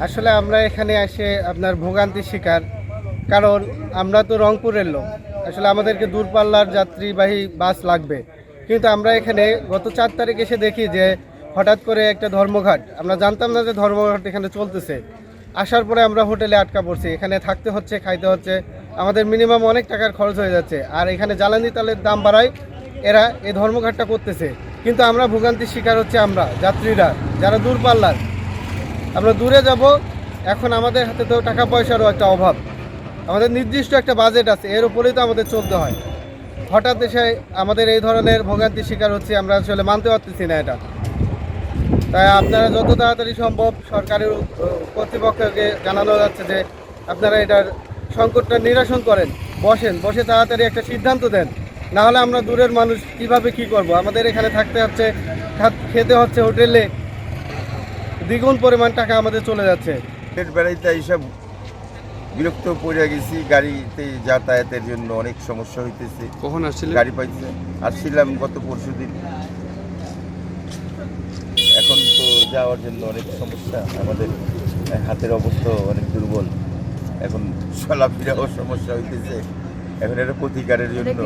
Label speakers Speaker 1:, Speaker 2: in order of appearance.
Speaker 1: আসলে আমরা এখানে এসে আপনার ভোগান্তির শিকার, কারণ আমরা তো রংপুরের লোক। আসলে আমাদেরকে দূরপাল্লার যাত্রীবাহী বাস লাগবে, কিন্তু আমরা এখানে গত 4 তারিখ এসে দেখি যে হঠাৎ করে একটা ধর্মঘাট, আমরা জানতাম না যে ধর্মঘাট এখানে চলতেছে। আসার পরে আমরা হোটেলে আটকা পড়ছি, এখানে থাকতে হচ্ছে, খাইতে হচ্ছে, আমাদের মিনিমাম অনেক টাকার খরচ হয়ে যাচ্ছে। আর এখানে জ্বালানি তেলের দাম বাড়ায় এরা এই ধর্মঘাটটা করতেছে, কিন্তু আমরা ভোগান্তির শিকার হচ্ছে আমরা যাত্রীরা, যারা দূরপাল্লার। আমরা দূরে যাব, এখন আমাদের হাতে তো টাকা পয়সারও একটা অভাব, আমাদের নির্দিষ্ট একটা বাজেট আছে, এর উপরেই তো আমাদের চলতে হয়। হঠাৎ এসে আমাদের এই ধরনের ভোগান্তির শিকার হচ্ছে, আমরা আসলে মানতে পারতেছি না এটা। তাই আপনারা যত তাড়াতাড়ি সম্ভব সরকারের কর্তৃপক্ষকে জানানো যাচ্ছে যে আপনারা এটার সংকটটা নিরসন করেন, বসে তাড়াতাড়ি একটা সিদ্ধান্ত দেন। না হলে আমরা দূরের মানুষ কিভাবে কি করব, আমাদের এখানে থাকতে হচ্ছে, খেতে হচ্ছে হোটেলে, দ্বিগুণ পরিমাণ টাকা আমাদের চলে যাচ্ছে।
Speaker 2: পেট বেড়াইতে এইসব বিরক্ত পড়ে গেছি, গাড়িতে যাতায়াতের জন্য অনেক সমস্যা হইতেছে।
Speaker 3: কখন আসছিলেন?
Speaker 2: গাড়ি পাইছে, আসছিলাম গত পরশুদিন। এখন তো যাওয়ার জন্য অনেক সমস্যা, আমাদের হাতের অবস্থা অনেক দুর্বল, এখন চলাফেরাও সমস্যা হইতেছে। এখন এটা প্রতিকারের জন্য